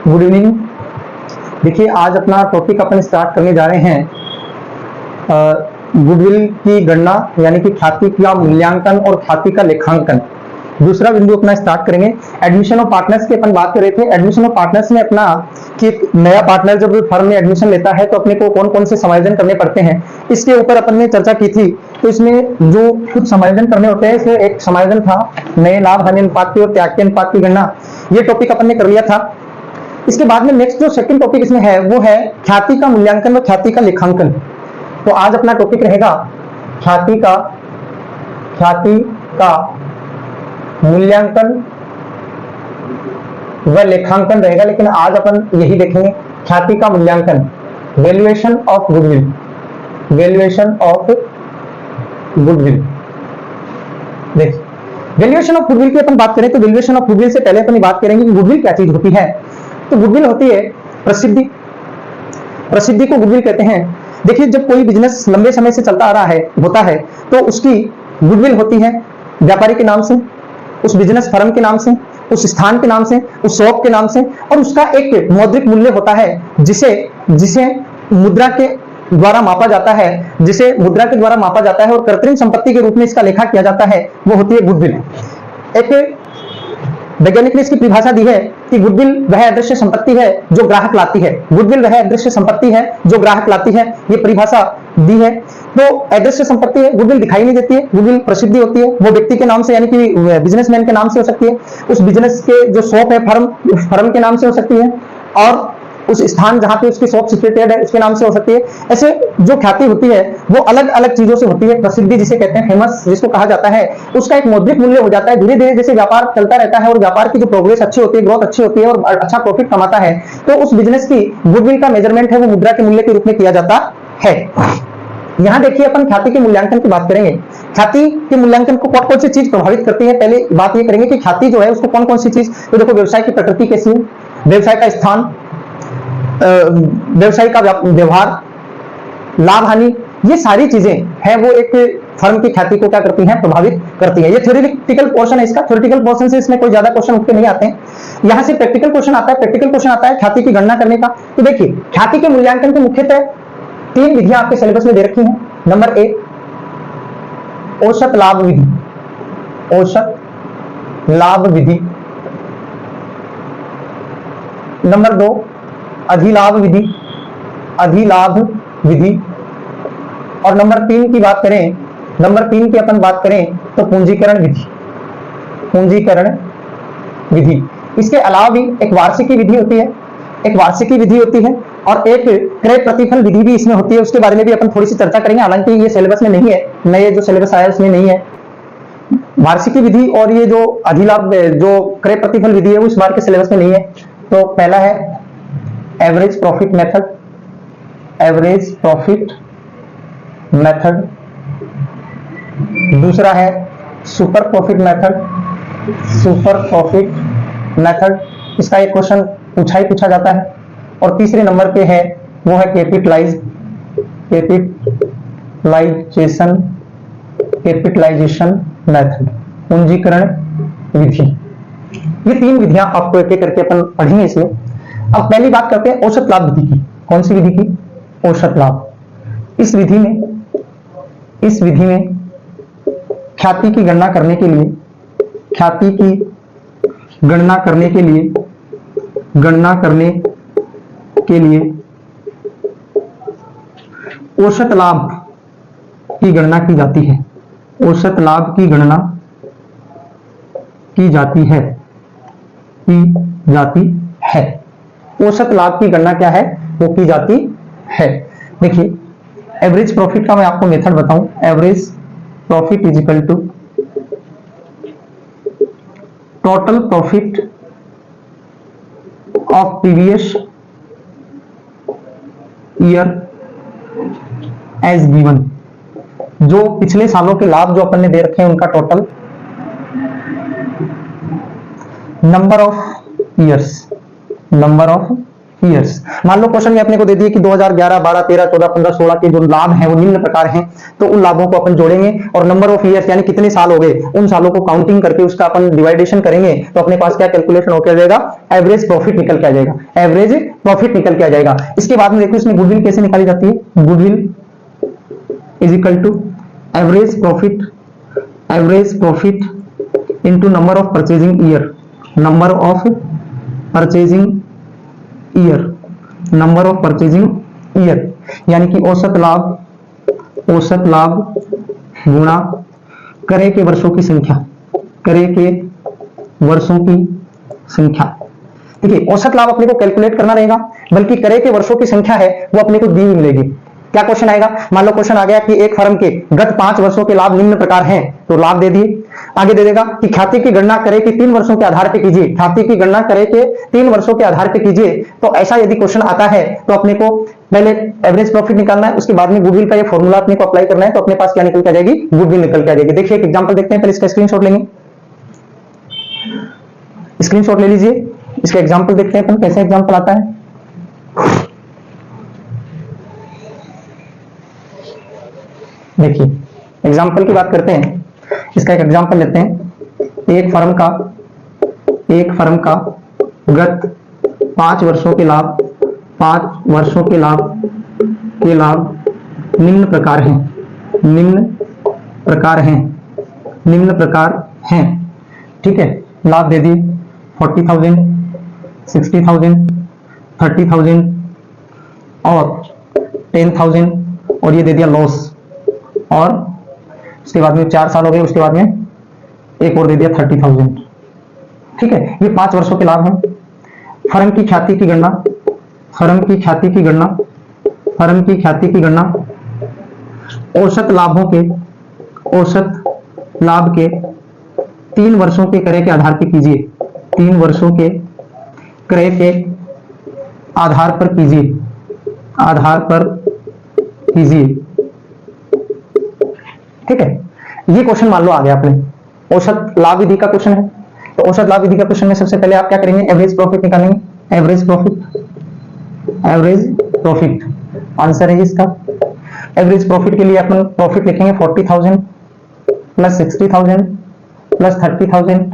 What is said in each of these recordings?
Good evening. देखिए आज अपना टॉपिक अपन स्टार्ट करने जा रहे हैं गुडविल की गणना यानी कि ख्याति का मूल्यांकन और ख्याति का लेखांकन। दूसरा बिंदु अपना स्टार्ट करेंगे एडमिशन ऑफ पार्टनर्स की। अपन बात कर रहे थे एडमिशन ऑफ पार्टनर्स में अपना कि नया पार्टनर जब फर्म में एडमिशन लेता है तो अपने को कौन कौन से समायोजन करने पड़ते हैं, इसके ऊपर अपन ने चर्चा की थी। तो इसमें जो कुछ समायोजन करने होते हैं, इसमें एक समायोजन था नए लाभ हानि अनुपात की और त्याग के अनुपात की गणना। ये टॉपिक अपन ने कर लिया था। इसके बाद में नेक्स्ट जो सेकंड टॉपिक इसमें है वो है ख्याति का मूल्यांकन व ख्याति का लेखांकन। तो आज अपना टॉपिक रहेगा ख्याति का मूल्यांकन व लेखांकन रहेगा, लेकिन आज अपन यही देखेंगे ख्याति का मूल्यांकन, valuation of goodwill. Valuation of goodwill. देखिए वैल्यूएशन ऑफ गुडविल की अपन बात करें तो वैल्यूएशन ऑफ गुडविल से पहले अपन बात करेंगे कि गुडविल क्या चीज होती है। तो गुडविल होती है प्रसिद्धि। प्रसिद्धि को गुडविल कहते हैं। देखिए जब कोई बिजनेस लंबे समय से चलता आ रहा है होता है तो उसकी गुडविल होती है व्यापारी के नाम से, उस बिजनेस फर्म के नाम से, उस स्थान के नाम से, उस शॉप के नाम से, और उसका एक मौद्रिक मूल्य होता है जिसे मुद्रा के द्वारा मापा जाता है, जिसे मुद्रा के द्वारा मापा जाता है और कृत्रिम संपत्ति के रूप में इसका लेखा किया जाता है, वो होती है गुडविल। एक वैज्ञानिक ने इसकी परिभाषा दी है कि गुडविल वह अदृश्य संपत्ति है जो ग्राहक लाती है। गुडविल वह अदृश्य संपत्ति है जो ग्राहक लाती है, ये परिभाषा दी है। तो अदृश्य संपत्ति है, गुडविल दिखाई नहीं देती है, गुडविल प्रसिद्धि होती है। वो व्यक्ति के नाम से यानी कि बिजनेसमैन के नाम से हो सकती है, उस बिजनेस के जो शॉप है फर्म के नाम से हो सकती है, और उस स्थान जहां पे उसकी शॉप सिचुएटेड है उसके नाम से हो सकती है। ऐसे जो ख्याति होती है वो अलग अलग चीजों से होती है। प्रसिद्धि जिसे कहते हैं, फेमस जिसको कहा जाता है, उसका एक मौद्रिक मूल्य हो जाता है। धीरे धीरे जैसे व्यापार चलता रहता है और व्यापार की जो प्रोग्रेस अच्छी होती है, ग्रोथ अच्छी होती है और अच्छा प्रॉफिट कमाता है, तो उस बिजनेस की गुडविल का मेजरमेंट है वो मुद्रा के मूल्य के रूप में किया जाता है। यहाँ देखिए अपन ख्याति के मूल्यांकन की बात करेंगे। ख्याति के मूल्यांकन को कौन कौन सी चीज प्रभावित करती है, पहले बात ये करेंगे कि ख्याति जो है उसको कौन कौन सी चीज। तो देखो व्यवसाय की प्रकृति कैसी है, व्यवसाय का स्थान, व्यवसाय का व्यवहार, लाभ हानि, ये सारी चीजें हैं वो एक फर्म की ख्याति को क्या करती हैं, प्रभावित करती हैं। ये थ्योरेटिकल पोर्शन है इसका। थ्योरेटिकल पोर्शन से इसमें कोई ज्यादा क्वेश्चन उठते नहीं आते हैं। यहां से प्रैक्टिकल क्वेश्चन आता है। प्रैक्टिकल क्वेश्चन आता है ख्याति की गणना करने का। तो देखिए ख्याति के मूल्यांकन के मुख्यतः 3 विधियां आपके सिलेबस में दे रखी हैं। नंबर 1 औसत लाभ विधि। औसत लाभ विधि। नंबर 2 अधिलाभ विधि। अधिलाभ विधि। और नंबर 3 की बात करें, नंबर 3 की अपन बात करें तो पूंजीकरण विधि। पूंजीकरण विधि। इसके अलावा भी एक वार्षिकी विधि होती है, एक वार्षिकी विधि होती है, और एक क्रय प्रतिफल विधि भी इसमें होती है। उसके बारे में भी अपन थोड़ी सी चर्चा करेंगे, हालांकि ये सिलेबस में नहीं है, नए जो सिलेबस आया उसमें नहीं है वार्षिकी विधि। और ये जो अधिलाभ जो क्रय प्रतिफल विधि है वो इस बार के सिलेबस में नहीं है। तो पहला है average profit method. Average profit method. दूसरा है super profit method. Super profit method, इसका एक क्वेश्चन पूछा जाता है। और तीसरे नंबर पे है वो है कैपिटलाइजेशन मेथड, पूंजीकरण विधि। ये 3 विधियां आपको एक एक करके अपन पढ़ेंगे इसमें। अब पहली बात करते हैं औसत लाभ विधि की। कौन सी विधि की? औसत लाभ। इस विधि में ख्याति की गणना करने के लिए, ख्याति की गणना करने के लिए औसत लाभ की गणना की जाती है। औसत लाभ की गणना की जाती है। औसत लाभ की गणना क्या है, वो की जाती है। देखिए एवरेज प्रॉफिट का मैं आपको मेथड बताऊं। Average profit is equal to total profit of previous year as given. जो पिछले सालों के लाभ जो अपन ने दे रखे हैं उनका total, number of years years. मान लो क्वेश्चन में अपने को दे दिए कि 2011, 12, 13, 14, 15, 16 के जो लाभ हैं वो निम्न प्रकार हैं, तो उन लाभों को अपन जोड़ेंगे और नंबर ऑफ ईयर्स यानी कितने साल हो गए उन सालों को काउंटिंग करके उसका अपन डिवाइडेशन करेंगे, तो अपने पास क्या कैलकुलेशन होकर आ जाएगा, एवरेज प्रॉफिट निकल के आ जाएगा, एवरेज प्रॉफिट निकल के आ जाएगा। इसके बाद में देखो इसमें गुडविल कैसे निकाली जाती है, goodwill is equal to average profit into number of purchasing year, number of purchasing year यानी कि औसत लाभ गुणा करे के वर्षों की संख्या, देखिए औसत लाभ अपने को कैलकुलेट करना रहेगा, बल्कि करे के वर्षों की संख्या है वो अपने को दी हुई मिलेगी। क्या क्वेश्चन आएगा, मान लो क्वेश्चन आ गया कि एक फर्म के गत 5 वर्षों के लाभ निम्न प्रकार हैं, तो लाभ दे दिए। आगे दे देगा कि ख्याति की गणना करे कि 3 वर्षों के आधार पे कीजिए, ख्याति की गणना करे कि 3 वर्षों के आधार पे कीजिए। तो ऐसा यदि क्वेश्चन आता है तो अपने को पहले एवरेज प्रॉफिट निकालना है, उसके बाद में गुडविल का ये फॉर्मूला अपने को अप्लाई करना है, तो अपने पास क्या निकल के आ जाएगी, गुडविल निकल के आ जाएगी। देखिए एक एग्जांपल देखते हैं, पहले इसका स्क्रीनशॉट लेंगे, स्क्रीनशॉट ले लीजिए, इसका एग्जांपल देखते हैं अपन कैसे एग्जांपल आता है। देखिए एग्जांपल की बात करते हैं, इसका एक एग्जांपल लेते हैं। एक फर्म का गत 5 वर्षों के लाभ निम्न प्रकार हैं, ठीक है। लाभ दे दिए 40,000, 60,000, 30,000 और 10,000, और ये दे दिया लॉस, और उसके बाद में 4 साल हो गए, उसके बाद में एक और दे दिया 30,000, ठीक है। ये 5 वर्षों के लाभ हैं। फर्म की ख्याति की गणना औसत लाभ के 3 वर्षों के क्रय के आधार पर कीजिए, 3 वर्षों के क्रय के आधार पर कीजिए, ठीक है। ये क्वेश्चन मान लो आ गया अपने, औसत लाभ विधि का क्वेश्चन है। तो औसत लाभ विधि का क्वेश्चन में सबसे पहले आप क्या करेंगे, एवरेज प्रॉफिट निकालेंगे, एवरेज प्रॉफिट आंसर है इसका। एवरेज प्रॉफिट के लिए अपन प्रॉफिट लिखेंगे 40,000 प्लस 60,000 प्लस 30,000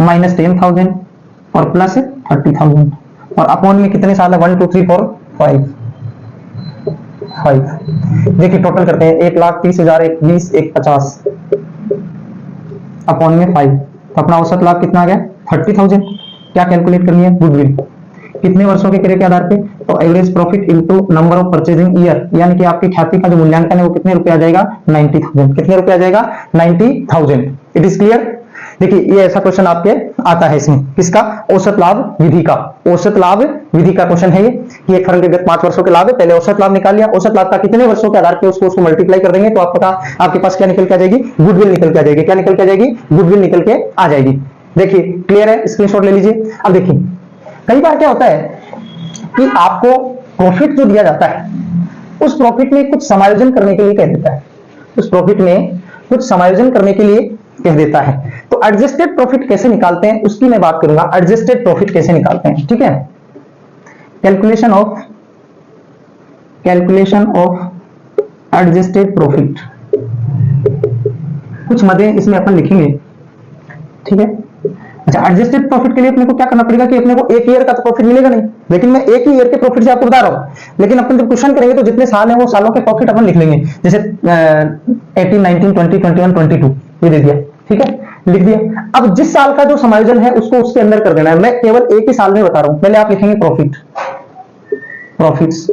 माइनस 10,000 और प्लस 30,000, और अपॉन में कितने साल है, 1 2 3 4 5। देखिए टोटल करते हैं, 1,30,000, 1 20, 1 50 अपॉन में 5, तो अपना औसत लाभ कितना आ गया, 30,000। क्या कैलकुलेट करनी है, गुडविल कितने वर्षों के क्रय के आधार पे, तो average profit into number of purchasing year, यानी कि आपकी ख्याति का जो मूल्यांकन है वो कितने रुपए आ जाएगा, 90,000। कितने रुपए आ जाएगा, 90,000। It is clear. देखिए ये ऐसा क्वेश्चन आपके आता है इसमें, किसका, औसत लाभ विधि का क्वेश्चन है ये कि एक फर्म के गत 5 वर्षों के लाभ है, पहले औसत लाभ निकाल लिया, औसत लाभ का कितने वर्षों के आधार पे उसको मल्टीप्लाई कर देंगे, तो आपके पास क्या निकल के आ जाएगी, गुडविल निकल के आ जाएगी। क्या निकल के आ जाएगी, गुडविल निकल के आ जाएगी। देखिए क्लियर है, स्क्रीनशॉट ले लीजिए। अब देखिए कई बार क्या होता है कि आपको प्रॉफिट जो दिया जाता है उस प्रॉफिट में कुछ समायोजन करने के लिए कह देता है, तो एडजस्टेड प्रॉफिट कैसे निकालते हैं उसकी मैं बात करूंगा, एडजस्टेड प्रॉफिट कैसे निकालते हैं, ठीक है। कैलकुलेशन ऑफ एडजस्टेड प्रॉफिट, कुछ मदे इसमें अपन लिखेंगे, ठीक है। अच्छा, एडजस्टेड प्रॉफिट के लिए अपने को क्या करना पड़ेगा कि अपने को एक ईयर का तो प्रॉफिट मिलेगा नहीं, लेकिन मैं एक ही ईयर के प्रॉफिट से आपको बता रहा हूं, लेकिन अपन जब क्वेश्चन करेंगे तो जितने साल हैं वो सालों के प्रॉफिट अपन लिख लेंगे, जैसे 18, 19, 20, 21, 22 ये दे दिया, ठीक है, लिख दिया। अब जिस साल का जो समायोजन है उसको उसके अंदर कर देना है, मैं केवल एक ही साल में बता रहा हूं। पहले आप लिखेंगे प्रॉफिट्स,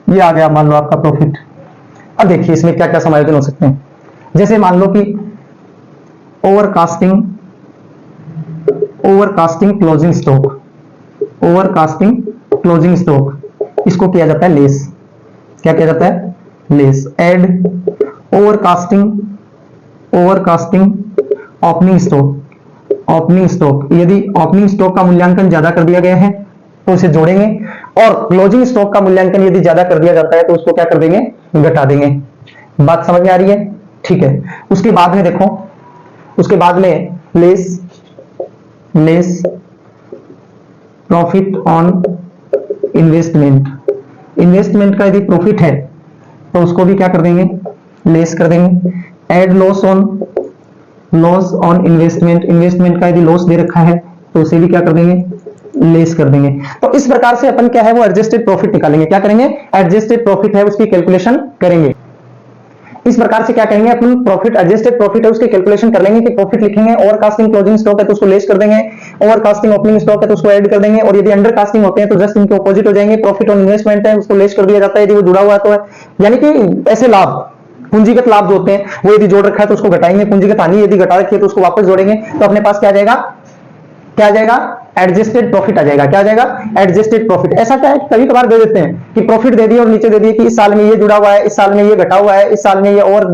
ये आ गया मान लो आपका प्रॉफिट। अब देखिए इसमें क्या क्या समायोजन हो सकते हैं, जैसे मान लो कि ओवरकास्टिंग क्लोजिंग स्टॉक, इसको किया जाता है लेस। क्या किया जाता है, less. Add overcasting opening stock, यदि ओपनिंग स्टॉक का मूल्यांकन ज्यादा कर दिया गया है तो उसे जोड़ेंगे, और क्लोजिंग स्टॉक का मूल्यांकन यदि ज्यादा कर दिया जाता है तो उसको क्या कर देंगे, घटा देंगे। बात समझ में आ रही है, ठीक है। उसके बाद में देखो, उसके बाद में less profit on investment, investment का यदि प्रॉफिट है तो उसको भी क्या कर देंगे, लेस कर देंगे। Add loss on investment, investment का यदि लॉस दे रखा है तो उसे भी क्या कर देंगे, लेस कर देंगे। तो इस प्रकार से अपन क्या है वो एडजस्टेड प्रॉफिट निकालेंगे। क्या करेंगे, एडजस्टेड प्रॉफिट है उसकी कैलकुलेशन करेंगे। इस प्रकार से क्या करेंगे अपन, प्रॉफिट एडजस्टेड प्रॉफिट है उसकी कैलकुलेशन कर लेंगे कि प्रॉफिट लिखेंगे, ओवर कास्टिंग क्लोजिंग स्टॉक है तो उसको लेस कर देंगे, ओवर कास्टिंग ओपनिंग स्टॉक है तो उसको ऐड कर देंगे, और यदि अंडर कास्टिंग होते हैं तो जस्ट इनके ऑपोजिट हो जाएंगे। प्रॉफिट ऑन इन्वेस्टमेंट है उसको लेस कर दिया जाता है यदि वो जुड़ा हुआ तो है, यानी कि ऐसे लाभ, पूंजीगत लाभ जो होते हैं वो यदि जोड़ रखा है तो उसको घटाएंगे, पूंजीगत हानि यदि घटा रखी है तो उसको वापस जोड़ेंगे। तो अपने पास क्या आ जाएगा, क्या आ जाएगा, एडजस्टेड प्रॉफिट आ जाएगा। क्या आ जाएगा, एडजस्टेड प्रॉफिट। ऐसा क्या है, कभी कभार दे देते हैं कि प्रॉफिट दे दिए और नीचे दे दिए कि इस साल में ये जुड़ा हुआ है, इस साल में ये घटा हुआ है, इस साल में ये और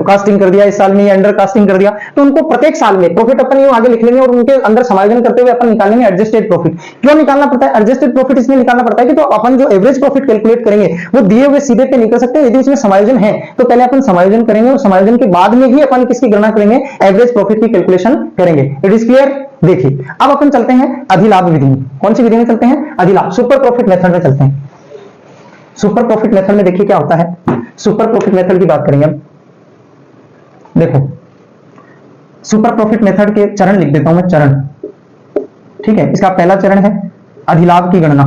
कास्टिंग कर दिया, इस साल में ये अंडर कास्टिंग कर दिया। तो उनको प्रत्येक साल में प्रॉफिट अपन यूं आगे लिख लेंगे और उनके अंदर समायोजन करते हुए अपन निकालेंगे एडजस्टेड प्रॉफिट। क्यों निकालना पड़ता है एडजस्टेड प्रॉफिट, इसलिए निकालना पड़ता है कि तो अपन जो एवरेज प्रॉफिट कैलकुलेट करेंगे वो दिए हुए सीधे पे नहीं कर सकते, यदि उसमें समायोजन है तो पहले अपन समायोजन करेंगे और समायोजन के बाद में ही अपन किसकी गणना करेंगे, एवरेज प्रॉफिट की कैलकुलेशन करेंगे। It is clear. देखिए अब अपन चलते हैं अधिलाभ विधि में। कौन सी विधि में चलते हैं, अधिलाभ, सुपर प्रॉफिट मेथड में चलते हैं। सुपर प्रॉफिट मेथड में देखिए क्या होता है, सुपर प्रॉफिट मेथड की बात करेंगे अब। देखो सुपर प्रॉफिट मेथड के चरण लिख देता हूं मैं, चरण, ठीक है। इसका पहला चरण है अधिलाभ की गणना,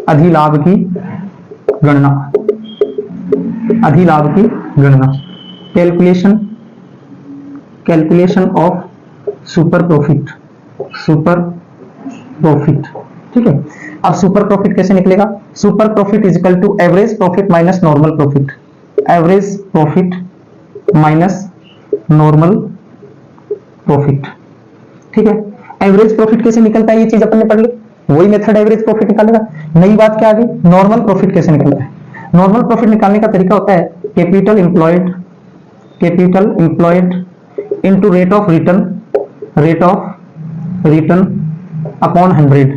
अधिलाभ की गणना, अधिलाभ की गणना, calculation, calculation of super profit, super profit, ठीक है। अब सुपर प्रॉफिट कैसे निकलेगा, super profit is equal to average profit minus normal profit, average profit minus normal profit, ठीक है। एवरेज प्रॉफिट कैसे निकलता है ये चीज अपन ने पढ़ ली, वही मेथड एवरेज प्रॉफिट निकालेगा। नई बात क्या आ गई, नॉर्मल प्रॉफिट कैसे निकलता है। नॉर्मल प्रॉफिट निकालने का तरीका होता है capital employed, capital employed into rate of return, rate of return upon 100,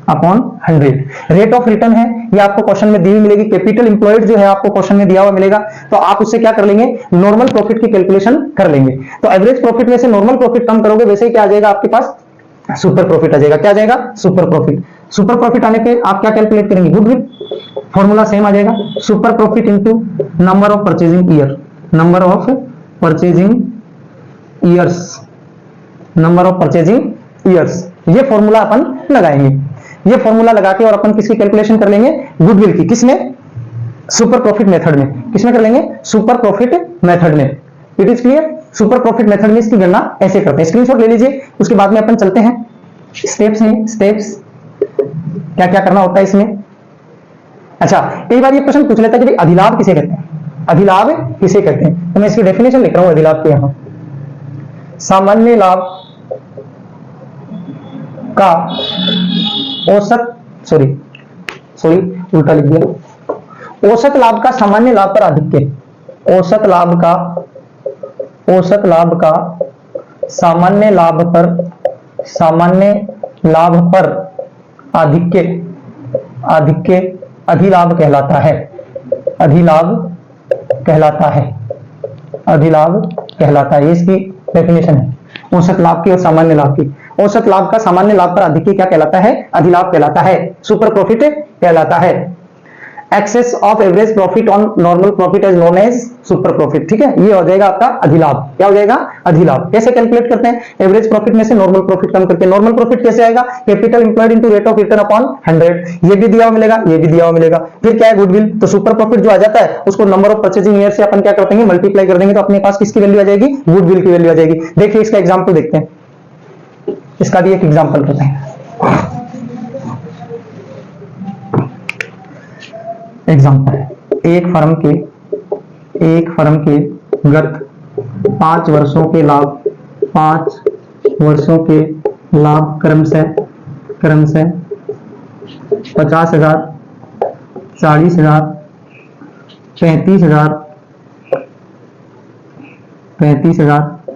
upon 100। Rate of return है ये आपको क्वेश्चन में दी हुई मिलेगी, कैपिटल एम्प्लॉयड जो है आपको क्वेश्चन में दिया हुआ मिलेगा, तो आप उससे क्या कर लेंगे, नॉर्मल प्रॉफिट की कैलकुलेशन कर लेंगे। तो एवरेज प्रॉफिट में से नॉर्मल प्रॉफिट कम करोगे वैसे ही क्या आ जाएगा आपके पास, सुपर प्रॉफिट आ जाएगा। क्या आ जाएगा, सुपर प्रॉफिट। सुपर प्रॉफिट आने पे आप क्या कैलकुलेट करेंगे, गुडविल, फॉर्मूला सेम आ जाएगा, super profit into number of purchasing year, number of purchasing years, number of purchasing years, ये फॉर्मूला अपन लगाएंगे। ये फॉर्मूला लगा के और अपन किसकी कैलकुलेशन कर लेंगे, गुडविल की। किसमें, सुपर प्रॉफिट मेथड में। किसमें कर लेंगे, सुपर प्रॉफिट मेथड में। It is clear. Super profit method में इसकी गणना ऐसे करते हैं, स्क्रीनशॉट ले लीजिए। उसके बाद में अपन चलते हैं स्टेप्स हैं, स्टेप्स क्या क्या करना होता है इसमें। अच्छा, एक बार ये क्वेश्चन पूछ लेता है कि भाई अधिलाभ किसे कहते हैं, अधिलाभ किसे कहते हैं, तो मैं इसकी डेफिनेशन लिख रहा हूं अधिलाभ के यहां। सामान्य लाभ का औसत, सॉरी उल्टा लिख दिया, औसत लाभ का सामान्य लाभ पर आधिक्य, औसत लाभ का, औसत लाभ का सामान्य लाभ पर, सामान्य लाभ पर आधिक्य, आधिक्य अधिलाभ कहलाता है, अधिलाभ कहलाता है, अधिलाभ कहलाता है। ये इसकी डेफिनेशन है औसत लाभ की और सामान्य लाभ की। औसत लाभ का सामान्य लाभ पर आधिक्य क्या कहलाता है, अधिलाभ कहलाता है, सुपर प्रॉफिट कहलाता है। Excess of average profit on normal profit is known as super profit, ठीक है। ये हो जाएगा आपका अधिलाभ। क्या हो जाएगा, अधिलाभ। कैसे कैलकुलेट करते हैं, एवरेज प्रॉफिट में से नॉर्मल प्रॉफिट कम करके। नॉर्मल प्रॉफिट कैसे आएगा, capital employed into rate of return upon 100। ये भी दिया हुआ मिलेगा, ये भी दिया हुआ मिलेगा। फिर क्या है, गुडविल। तो सुपर प्रॉफिट जो आ जाता है उसको नंबर ऑफ परचेजिंग ईयर से अपन क्या करते हैं, मल्टीप्लाई कर देंगे, तो अपने पास किसकी वैल्यू आ जाएगी, गुडविल की वैल्यू आ जाएगी। देखिए इसका एग्जाम्पल देखते हैं, इसका भी एक एग्जाम्पल करते हैं। एग्जाम्पल, एक फर्म के गत 5 वर्षों के लाभ, 5 वर्षों के लाभ क्रमशः 50,000, 40,000, 35,000,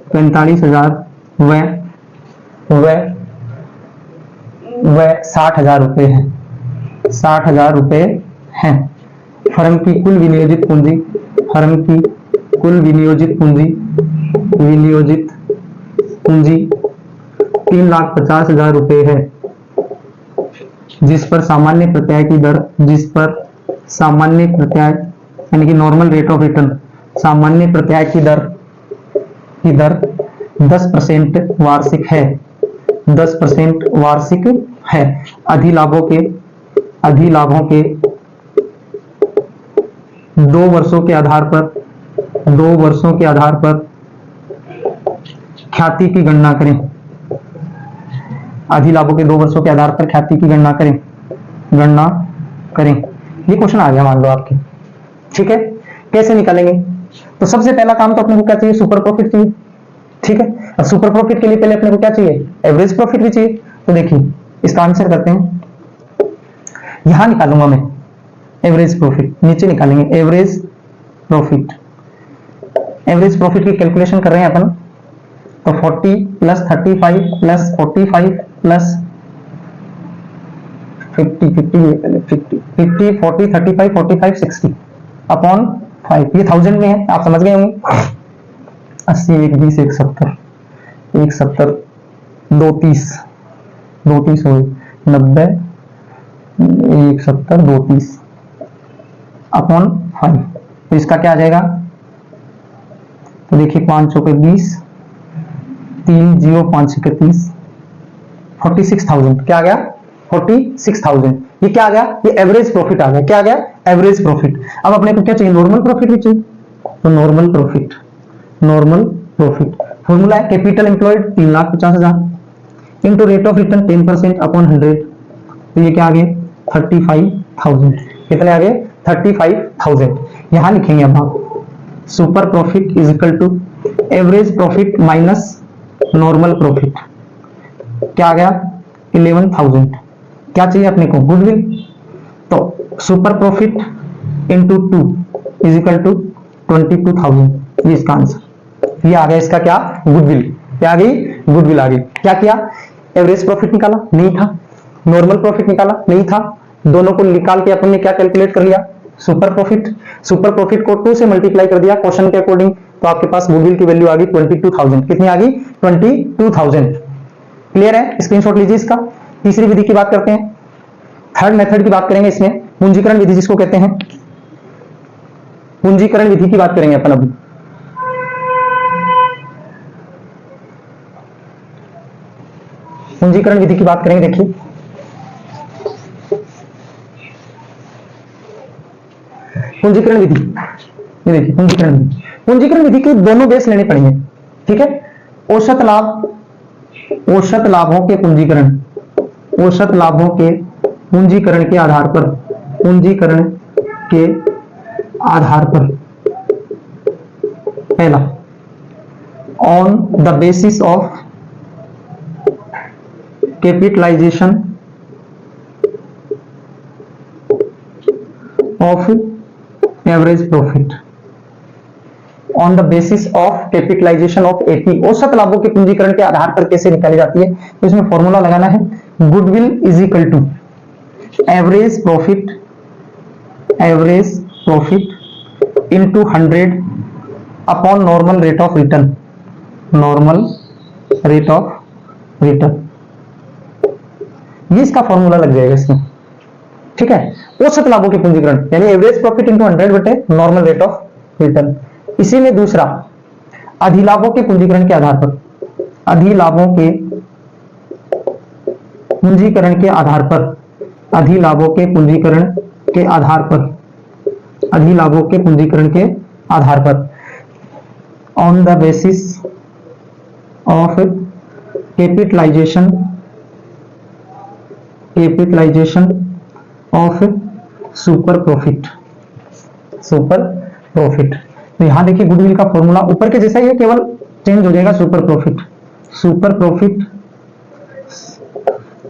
45,000 व 60,000 रुपए हैं, 60,000 रुपए हैं। फर्म की कुल विनियोजित पूंजी, फर्म की कुल विनियोजित पूंजी 3,50,000 रुपए है, जिस पर सामान्य प्रत्याय की दर, जिस पर सामान्य प्रत्याय यानी कि नॉर्मल रेट ऑफ रिटर्न, सामान्य प्रत्याय की दर 10% वार्षिक है, 10% वार्षिक है। अधिलाभों के 2 वर्षों के आधार पर, 2 वर्षों के आधार पर ख्याति की गणना करें। अधिलाभों के 2 वर्षों के आधार पर ख्याति की गणना करें। ये क्वेश्चन आ गया मान लो आपके, ठीक है। कैसे निकालेंगे? तो सबसे पहला काम तो अपने को क्या चाहिए? सुपर प्रॉफिट चाहिए, ठीक है। अब सुपर प्रॉफिट के लिए पहले अपने को क्या चाहिए? एवरेज प्रॉफिट भी चाहिए। तो देखिए इसका आंसर करते हैं, यहां निकालूंगा मैं एवरेज प्रॉफिट, नीचे निकालेंगे एवरेज प्रॉफिट। एवरेज प्रॉफिट की कैलकुलेशन कर रहे हैं अपन, तो 40 प्लस 35 प्लस 45 प्लस 50 40 35 45 60 अपॉन 5, ये 1000 में है, आप समझ गए होंगे। 80 1 20 1 70 1 70 2 30 2 30 हो 90 1 70 2 30 अपॉन 5। तो इसका क्या आ जाएगा? तो देखिए 5 चौके 20 3 0 5 के 30 46,000 क्या आ गया? 46,000। ये क्या आ गया? ये एवरेज प्रॉफिट आ गया। क्या आ गया? Average profit. अब अपने को क्या चाहिए? नॉर्मल प्रॉफिट भी चाहिए। तो नॉर्मल प्रॉफिट फॉर्मूला है capital employed 3,50,000 into rate of return 10% upon 100। तो ये क्या आ गया? 35,000। कितने आ गए? 35,000। यहां लिखेंगे अब आप super profit is equal to average profit minus normal profit. क्या आ गया? 11,000। क्या चाहिए अपने को? गुडविल। तो super profit into 2 is equal to 22,000। ये इसका आंसर, ये आ गया इसका क्या? गुडविल। क्या आ गई? गुडविल आ गई। क्या किया? एवरेज प्रॉफिट निकाला? नहीं था। नॉर्मल प्रॉफिट निकाला? नहीं था। दोनों को निकाल के अपन ने क्या कैलकुलेट कर लिया? Super profit. सुपर प्रॉफिट को 2 से मल्टीप्लाई कर दिया क्वेश्चन के अकॉर्डिंग, तो आपके पास गुडविल की वैल्यू आ गई 22,000। कितनी आ गई? 22,000। क्लियर है? स्क्रीनशॉट लीजिए इसका। तीसरी विधि की बात करते हैं, थर्ड मेथड की बात करेंगे। इसमें पूंजीकरण विधि जिसको कहते हैं, पूंजीकरण विधि की बात करेंगे अपन अभी। पूंजीकरण विधि की बात करेंगे। देखिए पूंजीकरण विधि, ये देखिए पूंजीकरण विधि के दोनों बेस लेने पड़ेंगे, ठीक है। औसत लाभों के पूंजीकरण, औसत लाभों के पूंजीकरण के आधार पर, पहला on the basis of capitalisation of average profit, on the basis of capitalisation of AP. औसत लाभों के पूंजीकरण के आधार पर कैसे निकाली जाती है? तो इसमें फॉर्मूला लगाना है, goodwill is equal to average profit into 100 upon normal rate of return, ये इसका फॉर्मूला लग जाएगा इसमें, ठीक है। औसत लाभों के पूंजीकरण यानी एवरेज प्रॉफिट इनटू 100 बटे नॉर्मल रेट ऑफ रिटर्न। इसी में दूसरा अधिलाभों के पूंजीकरण के आधार पर, अधिलाभों के पूंजीकरण के आधार पर, अधिलाभों के पूंजीकरण के आधार पर, अधिलाभों के पूंजीकरण के आधार पर on the basis of capitalisation of super profit. तो यहां देखिए गुडविल का फॉर्मूला ऊपर के जैसा ही है, केवल चेंज हो जाएगा super profit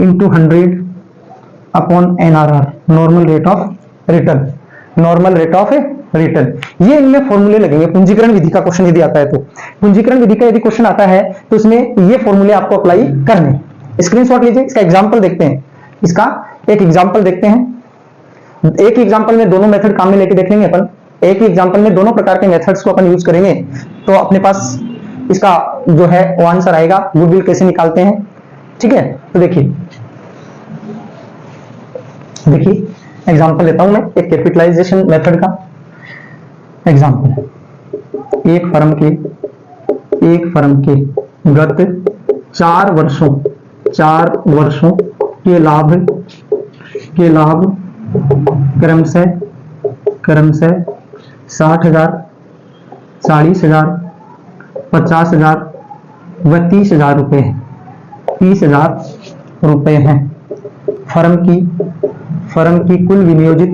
into 100 upon NRR, normal rate of return. ये इनमें फॉर्मूले लगेंगे पूंजीकरण विधि का क्वेश्चन यदि आता है तो। पूंजीकरण विधि का यदि क्वेश्चन आता है तो इसमें ये फॉर्मूले आपको अप्लाई करने। स्क्रीनशॉट लीजिए, इसका एग्जांपल देखते हैं। इसका एक एग्जांपल देखते हैं। एक एग्जांपल में दोनों मेथड काम में लेके देख लेंगे अपन। एक ही एग्जांपल में दोनों प्रकार के मेथड्स को अपन यूज करेंगे, तो अपने पास इसका जो है वो आंसर आएगा। गुडविल कैसे निकालते हैं, ठीक है। तो देखिए देखिए एग्जांपल लेता हूं मैं एक कैपिटलाइजेशन मेथड का एग्जांपल। एक फर्म के गत 4 वर्षों के लाभ क्रमशः 60,000, 40,000, 50,000 व 30,000 रुपए हैं। फर्म की कुल विनियोजित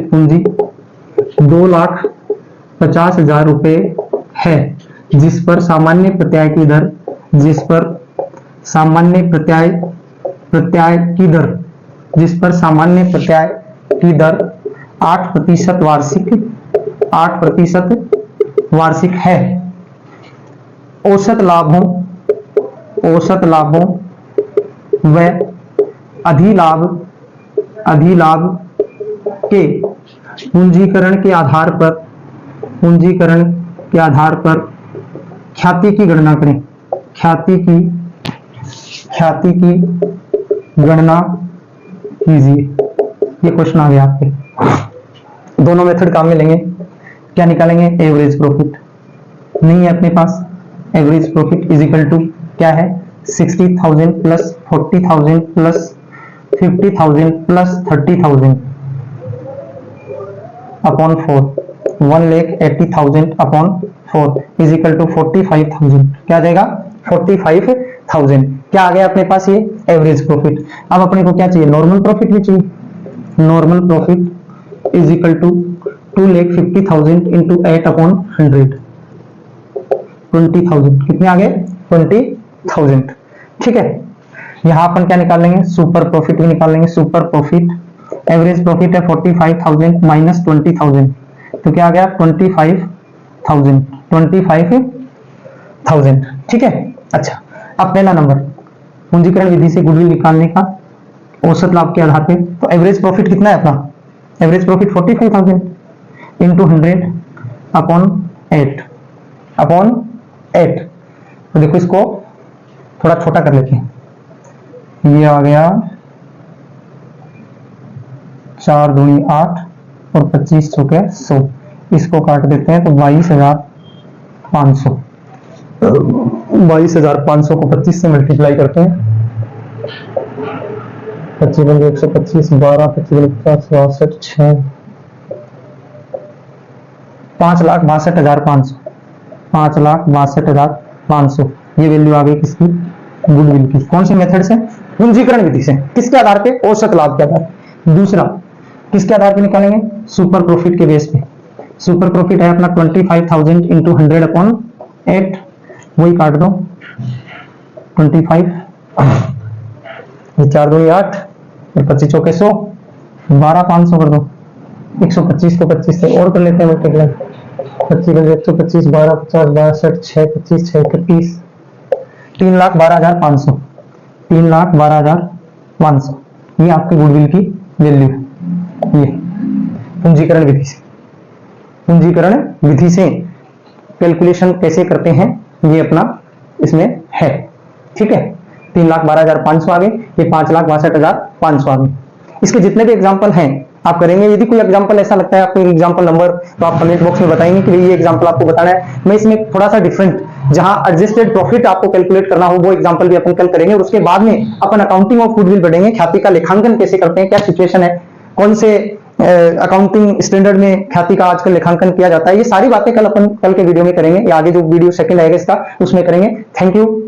पूंजी 2,50,000 रुपए है, जिस पर सामान्य प्रत्याय की दर 8% वार्षिक है। औसत लाभों व अधिलाभ के पूंजीकरण के आधार पर ख्याति की गणना करें। ख्याति की गणना कीजिए। ये क्वेश्चन आ गया आपके। दोनों मेथड काम में लेंगे। क्या निकालेंगे? एवरेज प्रॉफिट नहीं है अपने पास। Average profit is equal to क्या है? 60,000 plus 40,000 plus 50,000 plus 30,000 upon 4, 1,80,000 upon 4 is equal to 45,000। क्या आ जाएगा? 45,000। क्या आ गया अपने पास? ये एवरेज प्रॉफिट। अब अपने को क्या चाहिए? नॉर्मल प्रॉफिट भी चाहिए। Normal profit is equal to 2,50,000 into 8 upon 100, 20,000। कितने आ गए? 20,000। ठीक है। यहां अपन क्या निकालेंगे? सुपर प्रॉफिट भी निकालेंगे। सुपर प्रॉफिट एवरेज प्रॉफिट है 45,000 माइनस 20,000, तो क्या आ गया? 25,000। ठीक है। अच्छा, अब पहला नंबर पूंजीकरण विधि से गुडविल निकालने का औसत लाभ के आधार पे। तो एवरेज प्रॉफिट कितना है अपना? एवरेज प्रॉफिट 45,000 इंटू 100 अपॉन 8 तो देखो इसको थोड़ा छोटा कर लेते हैं। ये आ गया 4 दूनी 8 और 25 चौके 100। इसको काट देते हैं तो 22,500। 22,500 को 25 से मल्टीप्लाई करते हैं। 25 बन 125, 12, 25, 50, 62, 6, 5,62,500। 5,62,500 ये वैल्यू आ गई किसकी? गुडविल की। कौन से मेथड से? पूंजीकरण विधि से। किसके आधार पे? औसत लाभ के आधार। दूसरा किसके आधार पे निकालेंगे? सुपर प्रॉफिट के बेस पे। सुपर प्रॉफिट है अपना 25,000 इंटू 100 अपॉन 8, वही काट दो 25, 4 दूनी 8 और 25 चौके 100, 12,500 कर दो। 125 को 25 से और कर लेते हैं मल्टीप्लाई। 25 बजे 125, 12, 50, 62, 6, 25, 6, 31, 3,12,500। 3,12,500 ये आपके गुडविल की वैल्यू है। ये पूंजीकरण विधि से कैलकुलेशन कैसे करते हैं ये अपना इसमें है। ठीक है। 3,12,500 आ गए, ये 5,62,500 आ गए। इसके जितने भी एग्जाम्पल हैं आप करेंगे। यदि कोई एग्जाम्पल ऐसा लगता है आपको एग्जाम्पल नंबर, तो आप कमेंट बॉक्स में बताएंगे कि ये एग्जाम्पल आपको बताना है। मैं इसमें थोड़ा सा डिफरेंट, जहां एडजस्टेड प्रॉफिट आपको कैलकुलेट करना हो, वो एग्जाम्पल भी अपन कल करेंगे। और उसके बाद में अपन अकाउंटिंग ऑफ गुडविल बढ़ेंगे। ख्याति का लेखांकन कैसे करते हैं, क्या सिचुएशन है, कौन से अकाउंटिंग स्टैंडर्ड में ख्याति का आजकल लेखांकन किया जाता है, ये सारी बातें कल के वीडियो में करेंगे, या आगे जो वीडियो सेकंड आएगा इसका उसमें करेंगे। Thank you.